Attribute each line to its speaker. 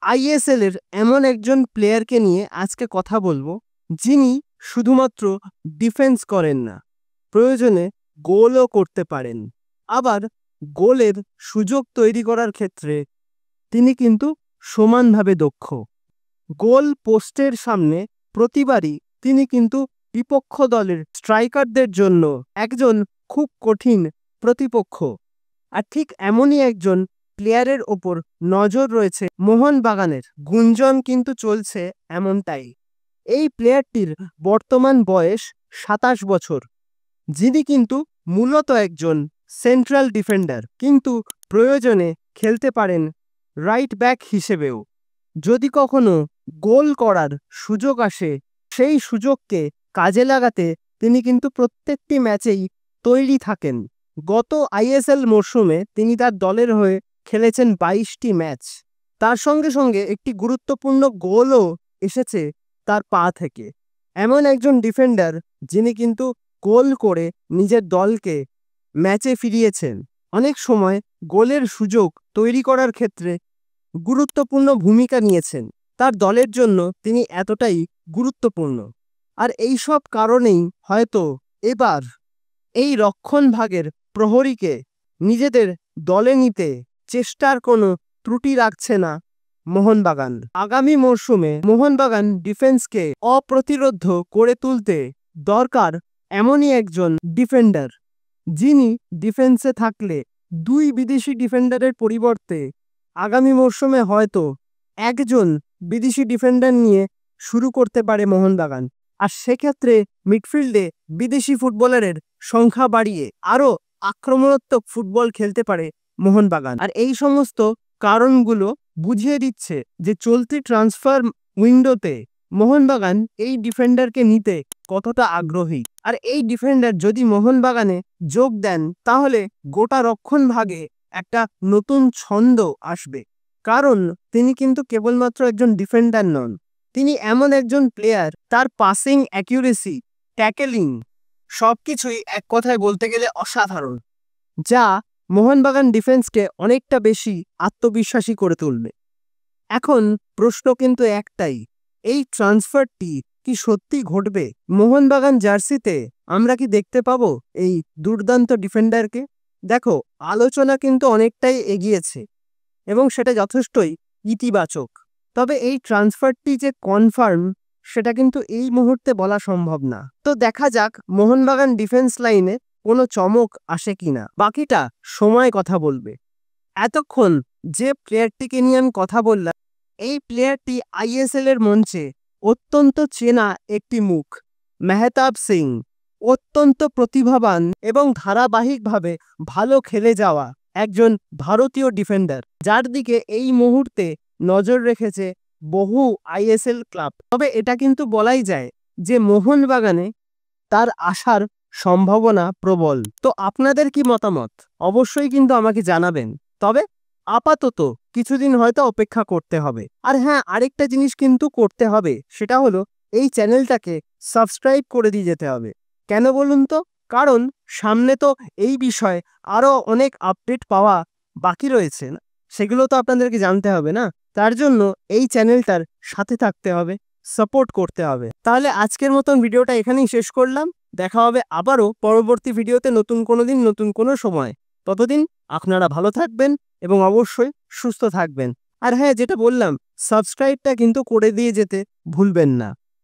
Speaker 1: ISL এর এমন একজন প্লেয়ারকে নিয়ে আজকে কথা বলবো, যিনি শুধুমাত্র ডিফেন্স করেন না, প্রয়োজনে গোলও করতে পারেন। আবার গোলের সুযোগ তৈরি করার ক্ষেত্রে তিনি কিন্তু সমানভাবে দক্ষ। গোল পোস্টের সামনে প্রতিবারই তিনি কিন্তু বিপক্ষ দলের স্ট্রাইকারদের জন্য একজন খুব কঠিন প্রতিপক্ষ। আর ঠিক এমনই একজন প্লেয়ারের ওপর নজর রয়েছে মোহনবাগানের। গুঞ্জন কিন্তু চলছে এমনটাই। এই প্লেয়ারটির বর্তমান বয়স 27 বছর, যিনি কিন্তু মূলত একজন সেন্ট্রাল ডিফেন্ডার, কিন্তু প্রয়োজনে খেলতে পারেন রাইট ব্যাক হিসেবেও। যদি কখনো গোল করার সুযোগ আসে, সেই সুযোগকে কাজে লাগাতে তিনি কিন্তু প্রত্যেকটি ম্যাচেই তৈরি থাকেন। গত আইএসএল মরশুমে তিনি তার দলের হয়ে খেলেছেন 22টি ম্যাচ। তার সঙ্গে সঙ্গে একটি গুরুত্বপূর্ণ গোলও এসেছে তার পা থেকে। এমন একজন ডিফেন্ডার যিনি কিন্তু গোল করে নিজের দলকে ম্যাচে ফিরিয়েছেন। অনেক সময় গোলের সুযোগ তৈরি করার ক্ষেত্রে গুরুত্বপূর্ণ ভূমিকা নিয়েছেন। তার দলের জন্য তিনি এতটাই গুরুত্বপূর্ণ। আর এই সব কারণেই হয়তো এবার এই রক্ষণভাগের প্রহরীকে নিজেদের দলে নিতে চেষ্টার কোনো ত্রুটি রাখছে না মোহনবাগান। আগামী মরশুমে মোহনবাগান ডিফেন্সকে অপ্রতিরোধ্য করে তুলতে দরকার এমনই একজন ডিফেন্ডার, যিনি ডিফেন্সে থাকলে দুই বিদেশি ডিফেন্ডারের পরিবর্তে আগামী মরশুমে হয়তো একজন বিদেশি ডিফেন্ডার নিয়ে শুরু করতে পারে মোহনবাগান। আর সেক্ষেত্রে মিডফিল্ডে বিদেশি ফুটবলারের সংখ্যা বাড়িয়ে আরও আক্রমণাত্মক ফুটবল খেলতে পারে মোহনবাগান। আর এই সমস্ত কারণগুলো বুঝিয়ে দিচ্ছে যে চলতি ট্রান্সফার উইন্ডোতে মোহনবাগান এই ডিফেন্ডারকে নিতে কতটা আগ্রহী। আর এই ডিফেন্ডার যদি মোহনবাগানে যোগ দেন, তাহলে গোটা রক্ষণভাগে একটা নতুন ছন্দ আসবে। কারণ তিনি কিন্তু কেবলমাত্র একজন ডিফেন্ডার নন, তিনি এমন একজন প্লেয়ার, তার পাসিং অ্যাকিউরেসি, ট্যাকেলিং সবকিছুই এক কথায় বলতে গেলে অসাধারণ, যা মোহনবাগান ডিফেন্সকে অনেকটা বেশি আত্মবিশ্বাসী করে তুলবে। এখন প্রশ্ন কিন্তু একটাই, এই ট্রান্সফারটি কি সত্যি ঘটবে? মোহনবাগান জার্সিতে আমরা কি দেখতে পাবো এই দুর্দান্ত ডিফেন্ডারকে? দেখো, আলোচনা কিন্তু অনেকটাই এগিয়েছে এবং সেটা যথেষ্টই ইতিবাচক। তবে এই ট্রান্সফারটি যে কনফার্ম, সেটা কিন্তু এই মুহূর্তে বলা সম্ভব না। তো দেখা যাক মোহনবাগান ডিফেন্স লাইনে কোনো চমক আসে কিনা, বাকিটা সময় কথা বলবে। এতক্ষণ যে প্লেয়ারটিকে নিয়ে আমি কথা বললাম, এই প্লেয়ারটি আইএসএল এর মঞ্চে অত্যন্ত চেনা একটি মুখ। মেহতাব সিং অত্যন্ত প্রতিভাবান এবং ধারাবাহিকভাবে ভালো খেলে যাওয়া একজন ভারতীয় ডিফেন্ডার, যার দিকে এই মুহূর্তে নজর রেখেছে বহু আইএসএল ক্লাব। তবে এটা কিন্তু বলাই যায় যে মোহনবাগানে তার আসার সম্ভাবনা প্রবল। তো আপনাদের কি মতামত অবশ্যই কিন্তু আমাকে জানাবেন। তবে আপাতত কিছুদিন হয়তো অপেক্ষা করতে হবে। আর হ্যাঁ, আরেকটা জিনিস কিন্তু করতে হবে, সেটা হলো এই চ্যানেলটাকে সাবস্ক্রাইব করে দিয়ে যেতে হবে। কেন বলুন তো? কারণ সামনে তো এই বিষয়ে আরও অনেক আপডেট পাওয়া বাকি রয়েছে, সেগুলো তো আপনাদেরকে জানতে হবে না? তার জন্য এই চ্যানেলটার সাথে থাকতে হবে, সাপোর্ট করতে হবে। তাহলে আজকের মতন ভিডিওটা এখানেই শেষ করলাম। দেখা হবে আবারও পরবর্তী ভিডিওতে, নতুন কোনো দিন, নতুন কোনো সময়। ততদিন আপনারা ভালো থাকবেন এবং অবশ্যই সুস্থ থাকবেন। আর হ্যাঁ, যেটা বললাম, সাবস্ক্রাইবটা কিন্তু করে দিয়ে যেতে ভুলবেন না।